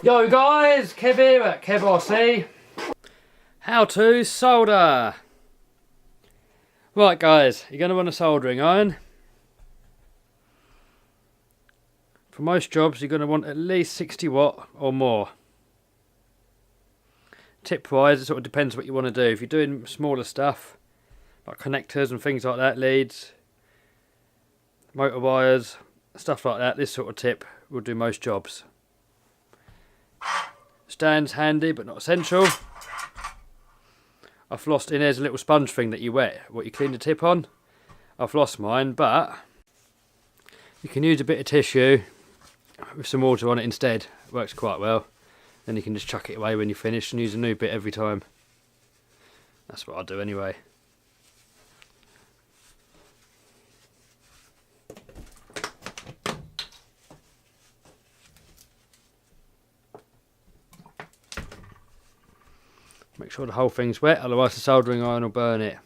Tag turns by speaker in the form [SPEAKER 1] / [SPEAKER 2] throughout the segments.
[SPEAKER 1] Yo guys, Kev here at Kev RC. How to solder. Right guys, you're going to want a soldering iron. For most jobs you're going to want at least 60 watt or more. Tip wise, it sort of depends what you want to do. If you're doing smaller stuff like connectors and things like that, leads, motor wires, stuff like that, this sort of tip will do most jobs. Stand's handy but not essential. I've lost in there's a little sponge thing that you wet what you clean the tip on. I've lost mine, but you can use a bit of tissue with some water on it instead. It works quite well. Then you can just chuck it away when you finish and use a new bit every time. That's what I do anyway. Make sure the whole thing's wet, otherwise the soldering iron will burn it.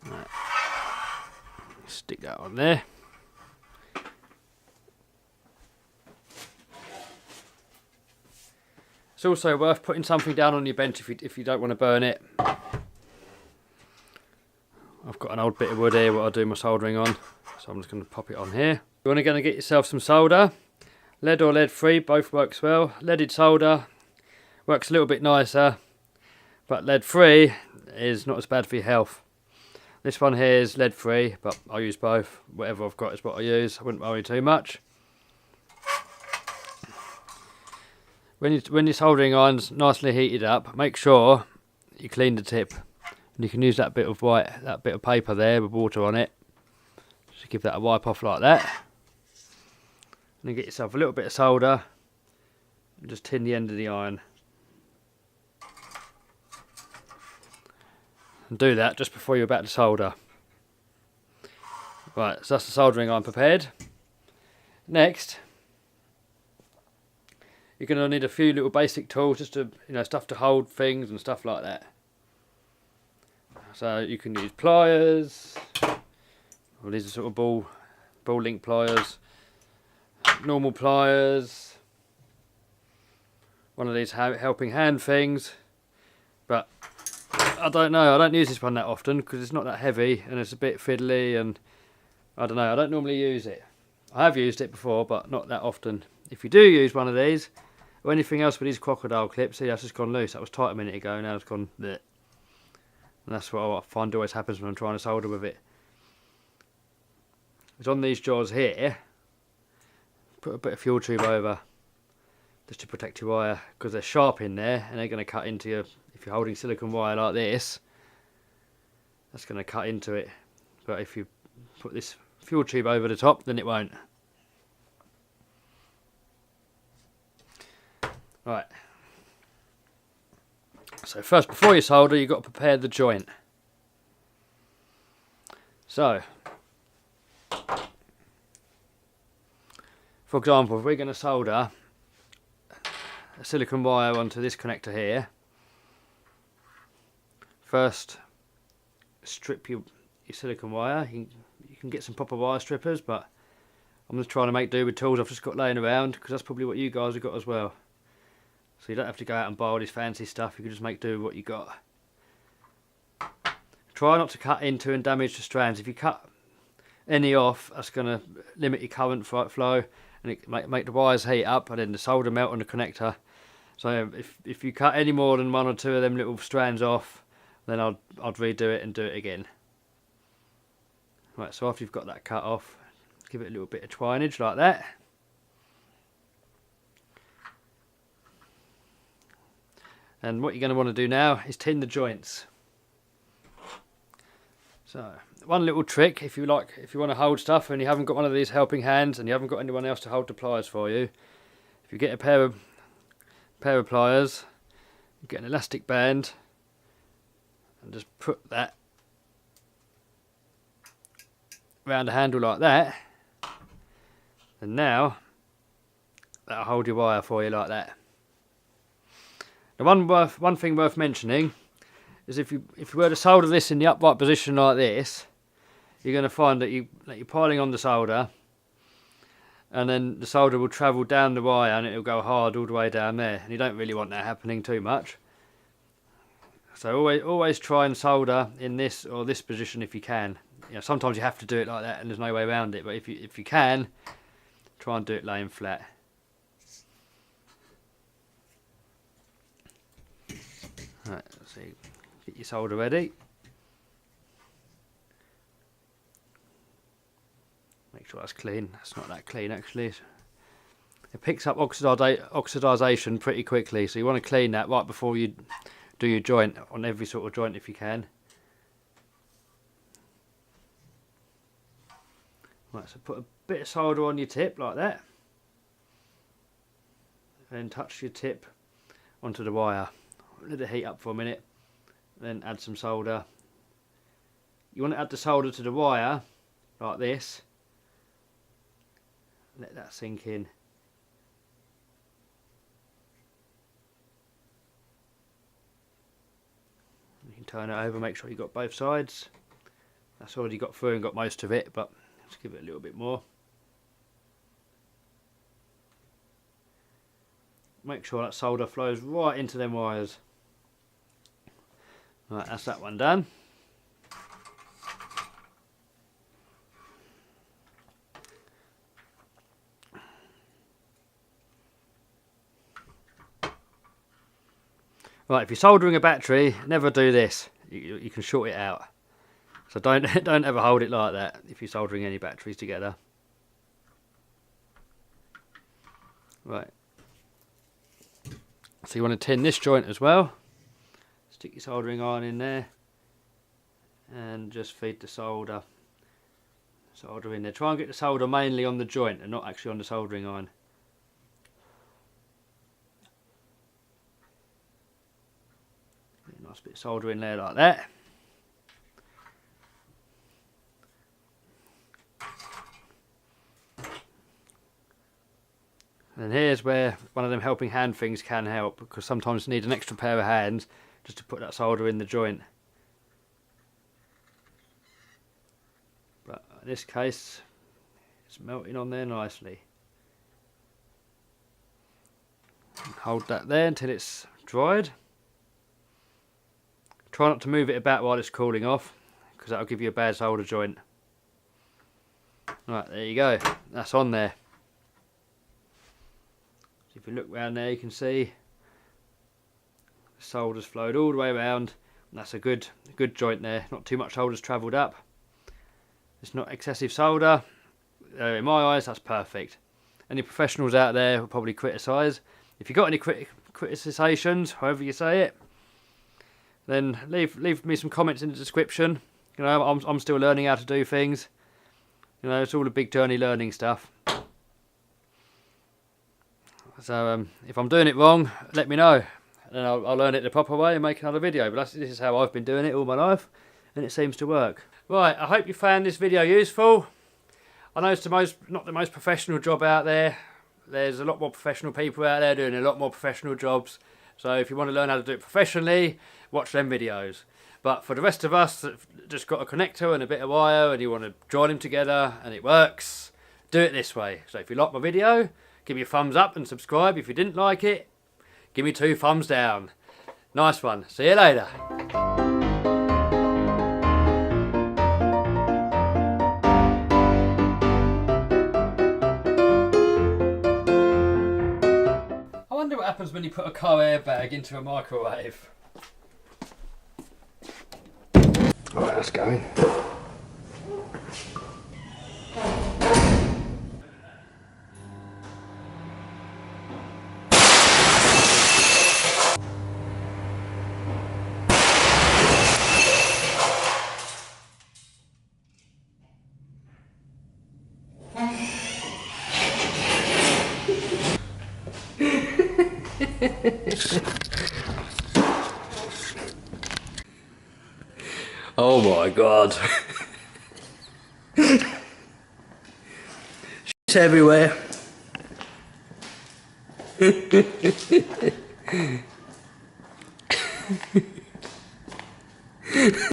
[SPEAKER 1] Right. Stick that on there. It's also worth putting something down on your bench if you don't want to burn it. I've got an old bit of wood here what I do my soldering on, so I'm just going to pop it on here. You want to get yourself some solder. Lead or lead free, both works well. Leaded solder works a little bit nicer, but lead free is not as bad for your health. This one here is lead free, but I use both. Whatever I've got is what I use. I wouldn't worry too much. When your soldering iron's nicely heated up, make sure you clean the tip. And you can use that bit of paper there with water on it. Just give that a wipe off like that. And then get yourself a little bit of solder and just tin the end of the iron. And do that just before you're about to solder. Right, so that's the soldering iron prepared. Next, you're going to need a few little basic tools, just to, stuff to hold things and stuff like that. So you can use pliers, or these are sort of ball link pliers. Normal pliers, one of these helping hand things, but I don't know, I don't use this one that often because it's not that heavy and it's a bit fiddly, and I don't know, I don't normally use it. I have used it before but not that often. If you do use one of these or anything else with these crocodile clips, see, that's just gone loose. That was tight a minute ago, now it's gone bleh. And that's what I find always happens when I'm trying to solder with it. It's on these jaws here. Put a bit of fuel tube over just to protect your wire, because they're sharp in there and they're going to cut into you. If you're holding silicone wire like this, that's going to cut into it, but if you put this fuel tube over the top, then it won't. Right, so first, before you solder, you've got to prepare the joint. So for example, if we're going to solder a silicone wire onto this connector here, first strip your silicone wire. You can get some proper wire strippers, but I'm just trying to make do with tools I've just got laying around, because that's probably what you guys have got as well. So you don't have to go out and buy all this fancy stuff, you can just make do with what you got. Try not to cut into and damage the strands. If you cut any off, that's going to limit your current flow, and it make the wires heat up, and then the solder melt on the connector. So if you cut any more than one or two of them little strands off, then I'd redo it and do it again. Right, so after you've got that cut off, give it a little bit of twinage like that. And what you're going to want to do now is tin the joints. So one little trick, if you want to hold stuff and you haven't got one of these helping hands and you haven't got anyone else to hold the pliers for you, if you get a pair of pliers, you get an elastic band and just put that around the handle like that, and now that'll hold your wire for you like that. The one thing worth mentioning is if you were to solder this in the upright position like this, you're going to find that you're piling on the solder, and then the solder will travel down the wire and it'll go hard all the way down there, and you don't really want that happening too much. So always try and solder in this or this position if you can. You know, sometimes you have to do it like that and there's no way around it, but if you can, try and do it laying flat. Right, so get your solder ready. Make sure that's clean. That's not that clean actually. It picks up oxidization pretty quickly, so you want to clean that right before you do your joint, on every sort of joint if you can. Right, so put a bit of solder on your tip like that, and touch your tip onto the wire. Let it heat up for a minute, then add some solder. You want to add the solder to the wire like this. Let that sink in. You can turn it over, make sure you've got both sides. That's already got through and got most of it, but let's give it a little bit more. Make sure that solder flows right into them wires. Right, that's that one done. Right, if you're soldering a battery, never do this. You can short it out. So don't ever hold it like that if you're soldering any batteries together. Right. So you want to tin this joint as well. Stick your soldering iron in there and just feed the solder in there. Try and get the solder mainly on the joint and not actually on the soldering iron. Nice bit of solder in there like that. And here's where one of them helping hand things can help, because sometimes you need an extra pair of hands just to put that solder in the joint. But in this case, it's melting on there nicely. And hold that there until it's dried. Try not to move it about while it's cooling off, because that'll give you a bad solder joint. Right, there you go. That's on there. So if you look around there, you can see the solder's flowed all the way around. And that's a good joint there. Not too much solder's travelled up. It's not excessive solder. In my eyes, that's perfect. Any professionals out there will probably criticise. If you've got any criticisms, however you say it, then leave me some comments in the description. You know, I'm still learning how to do things. You know, it's all a big journey learning stuff. So if I'm doing it wrong, let me know, and I'll learn it the proper way and make another video. But this is how I've been doing it all my life, and it seems to work. Right, I hope you found this video useful. I know it's not the most professional job out there. There's a lot more professional people out there doing a lot more professional jobs. So if you want to learn how to do it professionally, watch them videos. But for the rest of us that just got a connector and a bit of wire and you want to join them together and it works, do it this way. So if you like my video, give me a thumbs up and subscribe. If you didn't like it, give me 2 thumbs down. Nice one. See you later. I wonder what happens when you put a car airbag into a microwave. Alright, that's going. Oh my god. Shit's everywhere.